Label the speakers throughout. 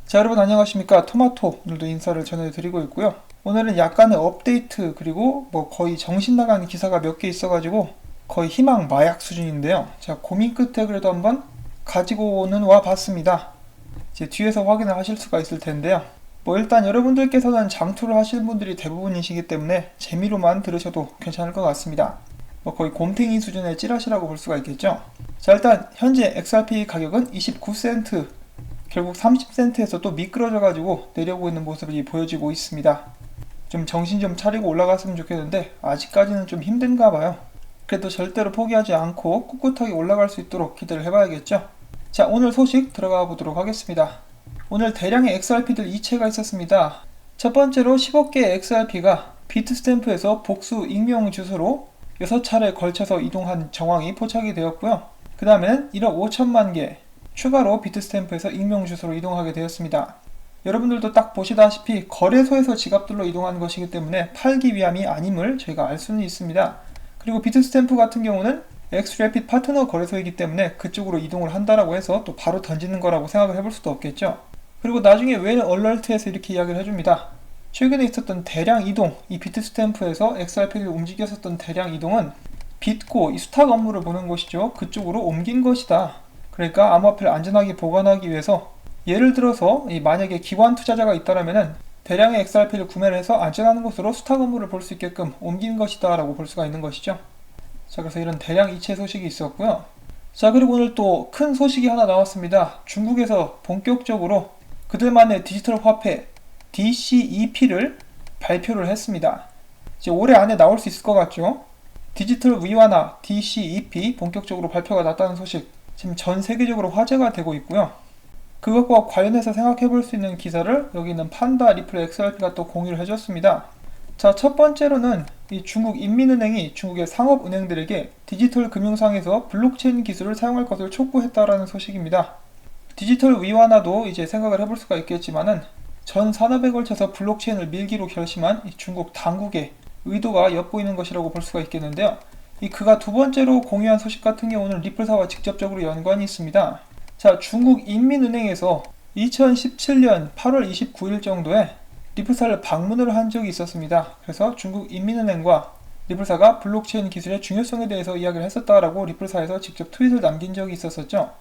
Speaker 1: 자, 여러분 안녕하십니까. 토마토 오늘도 인사를 전해드리고 있고요. 오늘은 약간의 업데이트 그리고 거의 정신 나간 기사가 몇 개 있어가지고 거의 희망 마약 수준인데요. 자, 고민 끝에 그래도 한번 가지고는 와 봤습니다. 이제 뒤에서 확인을 하실 수가 있을 텐데요. 일단 여러분들께서는 장투를 하시는 분들이 대부분이시기 때문에 재미로만 들으셔도 괜찮을 것 같습니다. 거의 곰탱이 수준의 찌라시라고 볼 수가 있겠죠. 자, 일단 현재 XRP 가격은 29센트, 결국 30센트에서 또 미끄러져 가지고 내려오고 있는 모습이 보여지고 있습니다. 좀 정신 좀 차리고 올라갔으면 좋겠는데 아직까지는 좀 힘든가 봐요. 그래도 절대로 포기하지 않고 꿋꿋하게 올라갈 수 있도록 기대를 해봐야겠죠. 자, 오늘 소식 들어가 보도록 하겠습니다. 오늘 대량의 XRP들 이체가 있었습니다. 첫 번째로 10억개의 XRP가 비트스탬프에서 복수 익명 주소로 6차례 걸쳐서 이동한 정황이 포착이 되었고요. 그 다음에는 1억 5천만 개 추가로 비트스탬프에서 익명 주소로 이동하게 되었습니다. 여러분들도 딱 보시다시피 거래소에서 지갑들로 이동한 것이기 때문에 팔기 위함이 아님을 저희가 알 수는 있습니다. 그리고 비트스탬프 같은 경우는 엑스래핏 파트너 거래소이기 때문에 그쪽으로 이동을 한다라고 해서 또 바로 던지는 거라고 생각을 해볼 수도 없겠죠. 그리고 나중에 웰 얼럴트에서 이렇게 이야기를 해줍니다. 최근에 있었던 대량 이동, 이 비트스탬프에서 XRP를 움직였었던 대량 이동은 빗고 이 수탁 업무를 보는 것이죠. 그쪽으로 옮긴 것이다. 그러니까 암호화폐를 안전하게 보관하기 위해서 예를 들어서 만약에 기관 투자자가 있다라면은 대량의 XRP를 구매를 해서 안전한 곳으로 수탁 업무를 볼 수 있게끔 옮긴 것이다 라고 볼 수가 있는 것이죠. 자, 그래서 이런 대량 이체 소식이 있었고요. 자, 그리고 오늘 또 큰 소식이 하나 나왔습니다. 중국에서 본격적으로 그들만의 디지털 화폐 DCEP를 발표를 했습니다. 이제 올해 안에 나올 수 있을 것 같죠. 디지털 위안화 DCEP 본격적으로 발표가 났다는 소식 지금 전 세계적으로 화제가 되고 있고요. 그것과 관련해서 생각해 볼 수 있는 기사를 여기 있는 판다 리플 XRP가 또 공유를 해줬습니다. 자, 첫 번째로는 이 중국 인민은행이 중국의 상업은행들에게 디지털 금융상에서 블록체인 기술을 사용할 것을 촉구했다라는 소식입니다. 디지털 위안화도 이제 생각을 해볼 수가 있겠지만은 전 산업에 걸쳐서 블록체인을 밀기로 결심한 이 중국 당국의 의도가 엿보이는 것이라고 볼 수가 있겠는데요. 그가 두 번째로 공유한 소식 같은 경우는 리플사와 직접적으로 연관이 있습니다. 자, 중국 인민은행에서 2017년 8월 29일 정도에 리플사를 방문을 한 적이 있었습니다. 그래서 중국 인민은행과 리플사가 블록체인 기술의 중요성에 대해서 이야기를 했었다라고 리플사에서 직접 트윗을 남긴 적이 있었었죠.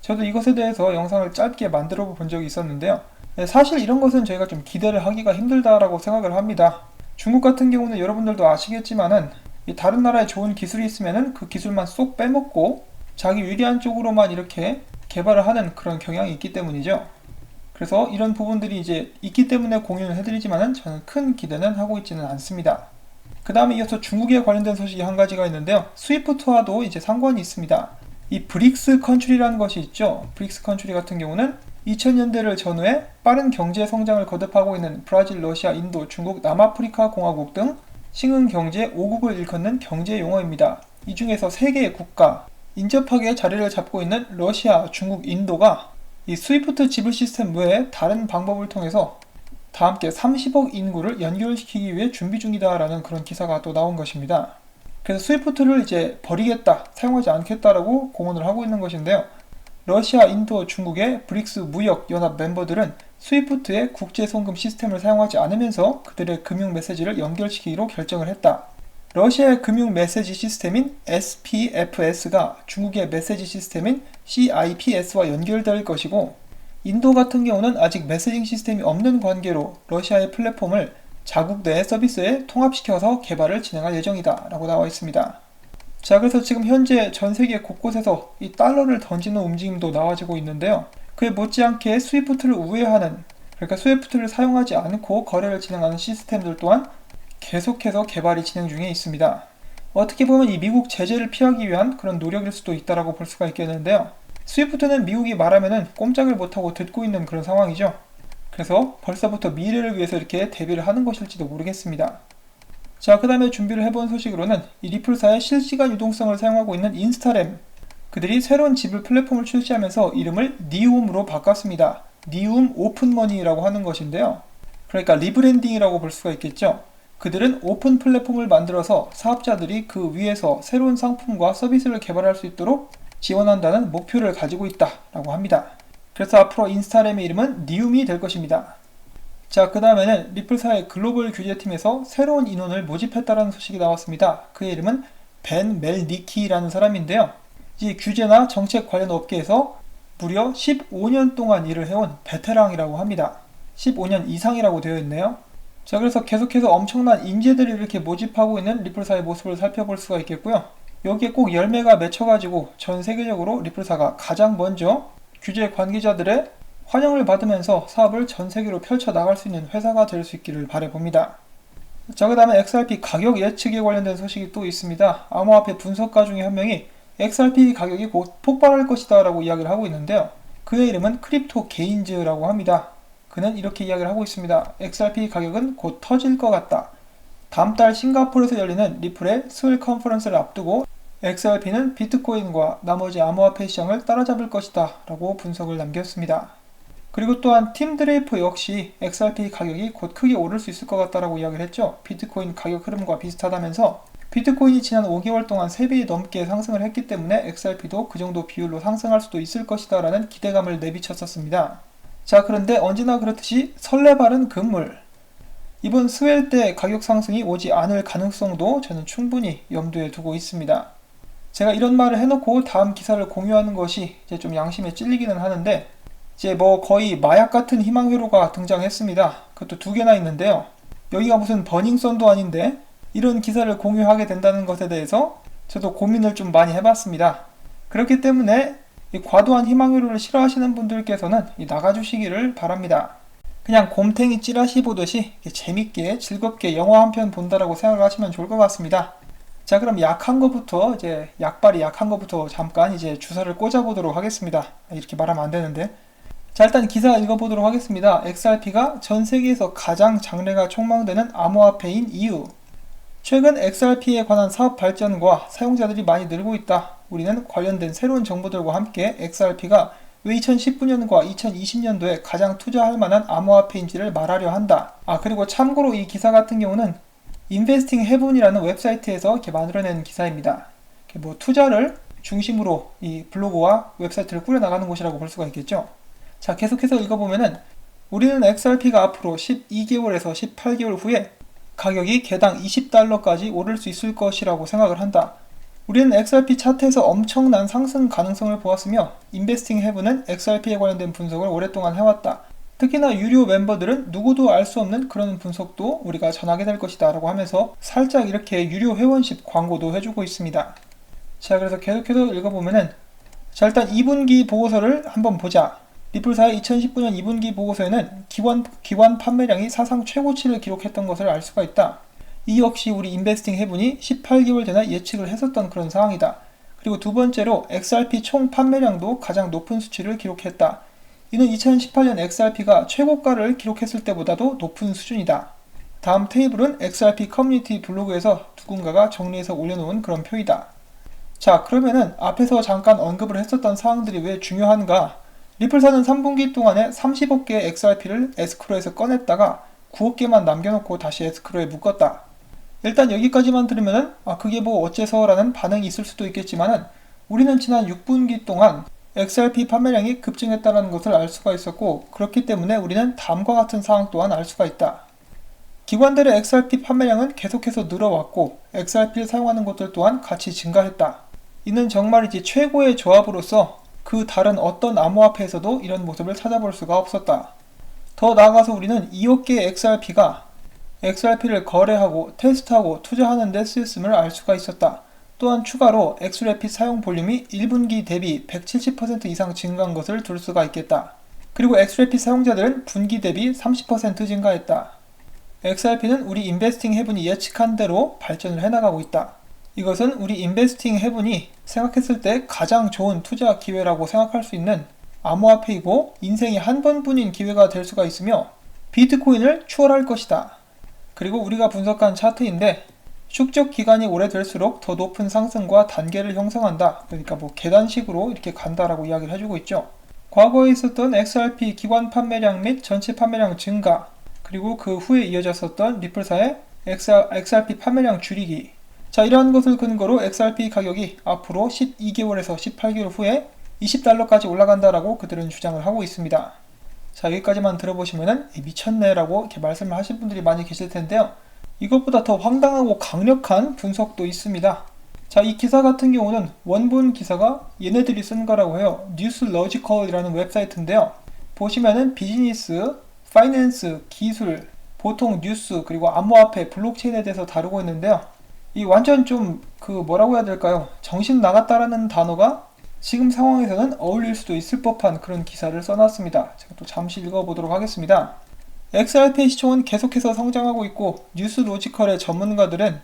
Speaker 1: 저도 이것에 대해서 영상을 짧게 만들어 본 적이 있었는데요. 사실 이런 것은 저희가 좀 기대를 하기가 힘들다라고 생각을 합니다. 중국 같은 경우는 여러분들도 아시겠지만은 다른 나라에 좋은 기술이 있으면은 그 기술만 쏙 빼먹고 자기 유리한 쪽으로만 이렇게 개발을 하는 그런 경향이 있기 때문이죠. 그래서 이런 부분들이 이제 있기 때문에 공유를 해드리지만은 저는 큰 기대는 하고 있지는 않습니다. 그 다음에 이어서 중국에 관련된 소식이 한 가지가 있는데요. 스위프트와도 이제 상관이 있습니다. 이 브릭스 컨트리라는 것이 있죠. 브릭스 컨트리 같은 경우는 2000년대를 전후해 빠른 경제 성장을 거듭하고 있는 브라질, 러시아, 인도, 중국, 남아프리카 공화국 등 신흥 경제 5국을 일컫는 경제 용어입니다. 이 중에서 3개의 국가, 인접하게 자리를 잡고 있는 러시아, 중국, 인도가 이 스위프트 지불 시스템 외에 다른 방법을 통해서 다 함께 30억 인구를 연결시키기 위해 준비 중이다라는 그런 기사가 또 나온 것입니다. 그래서 스위프트를 이제 버리겠다, 사용하지 않겠다라고 공언을 하고 있는 것인데요. 러시아, 인도, 중국의 브릭스 무역 연합 멤버들은 스위프트의 국제 송금 시스템을 사용하지 않으면서 그들의 금융 메시지를 연결시키기로 결정을 했다. 러시아의 금융 메시지 시스템인 SPFS가 중국의 메시지 시스템인 CIPS와 연결될 것이고, 인도 같은 경우는 아직 메시징 시스템이 없는 관계로 러시아의 플랫폼을 자국 내 서비스에 통합시켜서 개발을 진행할 예정이다 라고 나와 있습니다. 자, 그래서 지금 현재 전 세계 곳곳에서 이 달러를 던지는 움직임도 나와지고 있는데요. 그에 못지않게 스위프트를 우회하는, 그러니까 스위프트를 사용하지 않고 거래를 진행하는 시스템들 또한 계속해서 개발이 진행 중에 있습니다. 어떻게 보면 이 미국 제재를 피하기 위한 그런 노력일 수도 있다라고 볼 수가 있겠는데요. 스위프트는 미국이 말하면은 꼼짝을 못하고 듣고 있는 그런 상황이죠. 그래서 벌써부터 미래를 위해서 이렇게 대비를 하는 것일지도 모르겠습니다. 자, 그 다음에 준비를 해본 소식으로는 이 리플사의 실시간 유동성을 사용하고 있는 인스타램, 그들이 새로운 지불 플랫폼을 출시하면서 이름을 니움으로 바꿨습니다. 니움 오픈머니라고 하는 것인데요. 그러니까 리브랜딩이라고 볼 수가 있겠죠. 그들은 오픈 플랫폼을 만들어서 사업자들이 그 위에서 새로운 상품과 서비스를 개발할 수 있도록 지원한다는 목표를 가지고 있다라고 합니다. 그래서 앞으로 인스타램의 이름은 니움이 될 것입니다. 자, 그 다음에는 리플사의 글로벌 규제팀에서 새로운 인원을 모집했다는 소식이 나왔습니다. 그의 이름은 벤 멜니키라는 사람인데요. 이 규제나 정책 관련 업계에서 무려 15년 동안 일을 해온 베테랑이라고 합니다. 15년 이상이라고 되어 있네요. 자, 그래서 계속해서 엄청난 인재들을 이렇게 모집하고 있는 리플사의 모습을 살펴볼 수가 있겠고요. 여기에 꼭 열매가 맺혀가지고 전 세계적으로 리플사가 가장 먼저 규제 관계자들의 환영을 받으면서 사업을 전 세계로 펼쳐나갈 수 있는 회사가 될 수 있기를 바라봅니다. 자, 그 다음에 XRP 가격 예측에 관련된 소식이 또 있습니다. 암호화폐 분석가 중에 한 명이 XRP 가격이 곧 폭발할 것이다 라고 이야기를 하고 있는데요. 그의 이름은 크립토 게인즈라고 합니다. 그는 이렇게 이야기를 하고 있습니다. XRP 가격은 곧 터질 것 같다. 다음 달 싱가포르에서 열리는 리플의 스웰 컨퍼런스를 앞두고 XRP는 비트코인과 나머지 암호화폐 시장을 따라잡을 것이다 라고 분석을 남겼습니다. 그리고 또한 팀 드레이퍼 역시 XRP 가격이 곧 크게 오를 수 있을 것 같다라고 이야기를 했죠. 비트코인 가격 흐름과 비슷하다면서 비트코인이 지난 5개월 동안 3배 넘게 상승을 했기 때문에 XRP도 그 정도 비율로 상승할 수도 있을 것이다 라는 기대감을 내비쳤었습니다. 자, 그런데 언제나 그렇듯이 설레발은 금물. 이번 스웰 때 가격 상승이 오지 않을 가능성도 저는 충분히 염두에 두고 있습니다. 제가 이런 말을 해놓고 다음 기사를 공유하는 것이 이제 좀 양심에 찔리기는 하는데, 이제 뭐 거의 마약 같은 희망회로가 등장했습니다. 그것도 2개나 있는데요. 여기가 무슨 버닝썬도 아닌데 이런 기사를 공유하게 된다는 것에 대해서 저도 고민을 좀 많이 해봤습니다. 그렇기 때문에 이 과도한 희망회로를 싫어하시는 분들께서는 나가주시기를 바랍니다. 그냥 곰탱이 찌라시 보듯이 재밌게 즐겁게 영화 한 편 본다라고 생각을 하시면 좋을 것 같습니다. 자, 그럼 약한 거부터 이제 약발이 약한 거부터 잠깐 이제 주사를 꽂아보도록 하겠습니다. 이렇게 말하면 안 되는데. 자, 일단 기사 읽어보도록 하겠습니다. XRP가 전 세계에서 가장 장래가 촉망되는 암호화폐인 이유. 최근 XRP에 관한 사업 발전과 사용자들이 많이 늘고 있다. 우리는 관련된 새로운 정보들과 함께 XRP가 왜 2019년과 2020년도에 가장 투자할 만한 암호화폐인지를 말하려 한다. 그리고 참고로 이 기사 같은 경우는 인베스팅 헤븐이라는 웹사이트에서 이렇게 만들어낸 기사입니다. 뭐 투자를 중심으로 이 블로그와 웹사이트를 꾸려나가는 곳이라고 볼 수가 있겠죠. 자, 계속해서 읽어보면은 우리는 XRP가 앞으로 12개월에서 18개월 후에 가격이 개당 $20까지 오를 수 있을 것이라고 생각을 한다. 우리는 XRP 차트에서 엄청난 상승 가능성을 보았으며 인베스팅 헤븐은 XRP에 관련된 분석을 오랫동안 해왔다. 특히나 유료 멤버들은 누구도 알 수 없는 그런 분석도 우리가 전하게 될 것이다 라고 하면서 살짝 이렇게 유료 회원십 광고도 해주고 있습니다. 자, 그래서 계속해서 읽어보면은 자, 일단 2분기 보고서를 한번 보자. 리플사의 2019년 2분기 보고서에는 기관 판매량이 사상 최고치를 기록했던 것을 알 수가 있다. 이 역시 우리 인베스팅 헤븐이 18개월 전에 예측을 했었던 그런 상황이다. 그리고 두 번째로 XRP 총 판매량도 가장 높은 수치를 기록했다. 이는 2018년 XRP가 최고가를 기록했을 때보다도 높은 수준이다. 다음 테이블은 XRP 커뮤니티 블로그에서 누군가가 정리해서 올려놓은 그런 표이다. 자, 그러면은 앞에서 잠깐 언급을 했었던 사항들이 왜 중요한가? 리플사는 3분기 동안에 30억 개의 XRP를 에스크로에서 꺼냈다가 9억 개만 남겨놓고 다시 에스크로에 묶었다. 일단 여기까지만 들으면은 그게 뭐 어째서 라는 반응이 있을 수도 있겠지만은 우리는 지난 6분기 동안 XRP 판매량이 급증했다는 것을 알 수가 있었고, 그렇기 때문에 우리는 다음과 같은 사항 또한 알 수가 있다. 기관들의 XRP 판매량은 계속해서 늘어왔고 XRP를 사용하는 곳들 또한 같이 증가했다. 이는 정말이지 최고의 조합으로서 그 다른 어떤 암호화폐에서도 이런 모습을 찾아볼 수가 없었다. 더 나아가서 우리는 2억 개의 XRP가 XRP를 거래하고 테스트하고 투자하는 데 쓰였음을 알 수가 있었다. 또한 추가로 XRP 사용 볼륨이 1분기 대비 170% 이상 증가한 것을 둘 수가 있겠다. 그리고 XRP 사용자들은 분기 대비 30% 증가했다. XRP는 우리 인베스팅 헤븐이 예측한 대로 발전을 해나가고 있다. 이것은 우리 인베스팅 헤븐이 생각했을 때 가장 좋은 투자 기회라고 생각할 수 있는 암호화폐이고 인생에 한 번뿐인 기회가 될 수가 있으며 비트코인을 추월할 것이다. 그리고 우리가 분석한 차트인데 축적 기간이 오래될수록 더 높은 상승과 단계를 형성한다. 그러니까 뭐 계단식으로 이렇게 간다라고 이야기를 해주고 있죠. 과거에 있었던 XRP 기관 판매량 및 전체 판매량 증가, 그리고 그 후에 이어졌었던 리플사의 XRP 판매량 줄이기. 자, 이러한 것을 근거로 XRP 가격이 앞으로 12개월에서 18개월 후에 $20까지 올라간다라고 그들은 주장을 하고 있습니다. 자, 여기까지만 들어보시면은 미쳤네라고 이렇게 말씀을 하실 분들이 많이 계실 텐데요. 이것보다 더 황당하고 강력한 분석도 있습니다. 자, 이 기사 같은 경우는 원본 기사가 얘네들이 쓴 거라고 해요. 뉴스로지컬이라는 웹사이트인데요. 보시면은 비즈니스, 파이낸스, 기술, 보통 뉴스, 그리고 암호화폐, 블록체인에 대해서 다루고 있는데요. 이 완전 좀 뭐라고 해야 될까요? 정신 나갔다라는 단어가 지금 상황에서는 어울릴 수도 있을 법한 그런 기사를 써놨습니다. 제가 또 잠시 읽어보도록 하겠습니다. XRP 시총은 계속해서 성장하고 있고 뉴스로지컬의 전문가들은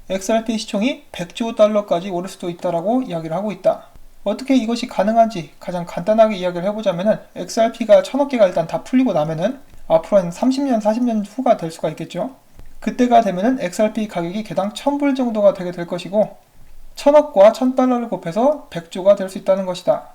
Speaker 1: XRP 시총이 100조 달러까지 오를 수도 있다라고 이야기를 하고 있다. 어떻게 이것이 가능한지 가장 간단하게 이야기를 해보자면은 XRP가 1000억 개가 일단 다 풀리고 나면은 앞으로 한 30년, 40년 후가 될 수가 있겠죠. 그때가 되면은 XRP 가격이 개당 1000불 정도가 되게 될 것이고 1000억과 1000달러를 곱해서 100조가 될 수 있다는 것이다.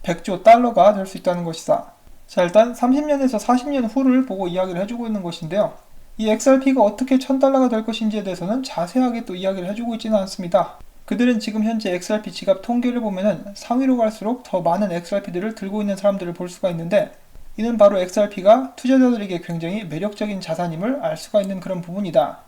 Speaker 1: 100조 달러가 될 수 있다는 것이다. 자, 일단 30년에서 40년 후를 보고 이야기를 해주고 있는 것인데요. 이 XRP가 어떻게 1000달러가 될 것인지에 대해서는 자세하게 또 이야기를 해주고 있지는 않습니다. 그들은 지금 현재 XRP 지갑 통계를 보면은 상위로 갈수록 더 많은 XRP들을 들고 있는 사람들을 볼 수가 있는데 이는 바로 XRP가 투자자들에게 굉장히 매력적인 자산임을 알 수가 있는 그런 부분이다.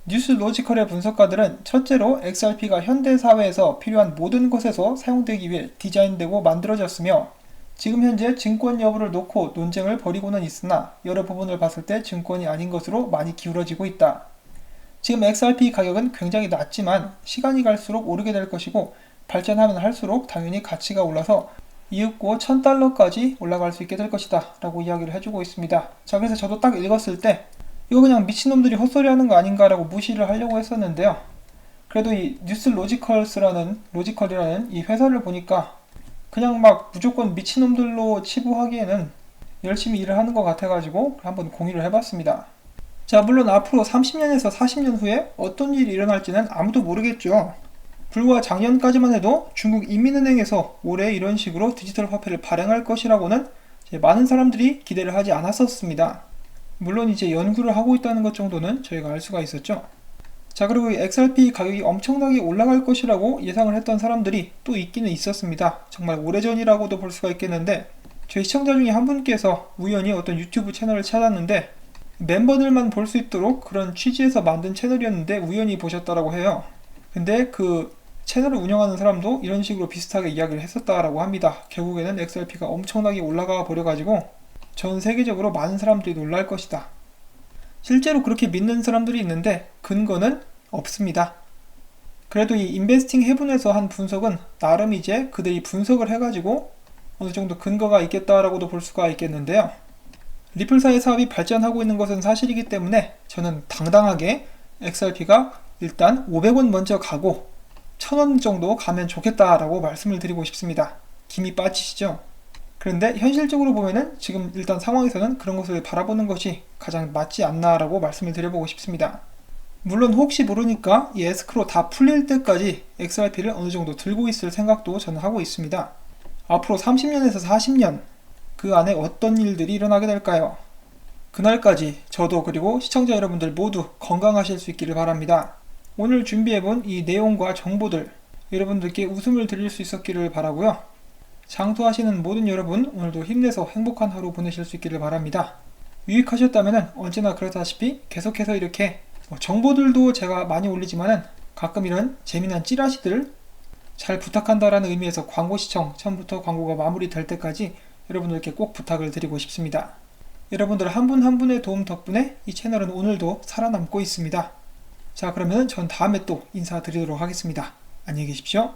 Speaker 1: 뉴스로지컬의 분석가들은 첫째로 XRP가 현대사회에서 필요한 모든 것에서 사용되기 위해 디자인되고 만들어졌으며 지금 현재 증권 여부를 놓고 논쟁을 벌이고는 있으나 여러 부분을 봤을 때 증권이 아닌 것으로 많이 기울어지고 있다. 지금 XRP 가격은 굉장히 낮지만 시간이 갈수록 오르게 될 것이고 발전하면 할수록 당연히 가치가 올라서 이윽고 1000달러까지 올라갈 수 있게 될 것이다 라고 이야기를 해주고 있습니다. 자, 그래서 저도 딱 읽었을 때 이거 그냥 미친놈들이 헛소리 하는 거 아닌가 라고 무시를 하려고 했었는데요. 그래도 이 뉴스로지컬이라는 이 회사를 보니까 그냥 막 무조건 미친놈들로 치부하기에는 열심히 일을 하는 것 같아가지고 한번 공유를 해봤습니다. 자, 물론 앞으로 30년에서 40년 후에 어떤 일이 일어날지는 아무도 모르겠죠. 불과 작년까지만 해도 중국 인민은행에서 올해 이런 식으로 디지털 화폐를 발행할 것이라고는 많은 사람들이 기대를 하지 않았었습니다. 물론 이제 연구를 하고 있다는 것 정도는 저희가 알 수가 있었죠. 자, 그리고 이 XRP 가격이 엄청나게 올라갈 것이라고 예상을 했던 사람들이 또 있기는 있었습니다. 정말 오래전이라고도 볼 수가 있겠는데 저희 시청자 중에 한 분께서 우연히 어떤 유튜브 채널을 찾았는데 멤버들만 볼 수 있도록 그런 취지에서 만든 채널이었는데 우연히 보셨다라고 해요. 근데 그 채널을 운영하는 사람도 이런 식으로 비슷하게 이야기를 했었다라고 합니다. 결국에는 XRP가 엄청나게 올라가 버려가지고 전 세계적으로 많은 사람들이 놀랄 것이다. 실제로 그렇게 믿는 사람들이 있는데 근거는 없습니다. 그래도 이 인베스팅 해븐에서 한 분석은 나름 이제 그들이 분석을 해가지고 어느 정도 근거가 있겠다라고도 볼 수가 있겠는데요. 리플사의 사업이 발전하고 있는 것은 사실이기 때문에 저는 당당하게 XRP가 일단 500원 먼저 가고 1000원 정도 가면 좋겠다라고 말씀을 드리고 싶습니다. 김이 빠지시죠? 그런데 현실적으로 보면은 지금 일단 상황에서는 그런 것을 바라보는 것이 가장 맞지 않나라고 말씀을 드려보고 싶습니다. 물론 혹시 모르니까 이 에스크로 다 풀릴 때까지 XRP를 어느 정도 들고 있을 생각도 저는 하고 있습니다. 앞으로 30년에서 40년 그 안에 어떤 일들이 일어나게 될까요? 그날까지 저도 그리고 시청자 여러분들 모두 건강하실 수 있기를 바랍니다. 오늘 준비해본 이 내용과 정보들 여러분들께 웃음을 드릴 수 있었기를 바라고요. 장투하시는 모든 여러분 오늘도 힘내서 행복한 하루 보내실 수 있기를 바랍니다. 유익하셨다면 언제나 그렇다시피 계속해서 이렇게 정보들도 제가 많이 올리지만은 가끔 이런 재미난 찌라시들 잘 부탁한다라는 의미에서 광고 시청 처음부터 광고가 마무리될 때까지 여러분들께 꼭 부탁을 드리고 싶습니다. 여러분들 한 분 한 분의 도움 덕분에 이 채널은 오늘도 살아남고 있습니다. 자, 그러면 전 다음에 또 인사드리도록 하겠습니다. 안녕히 계십시오.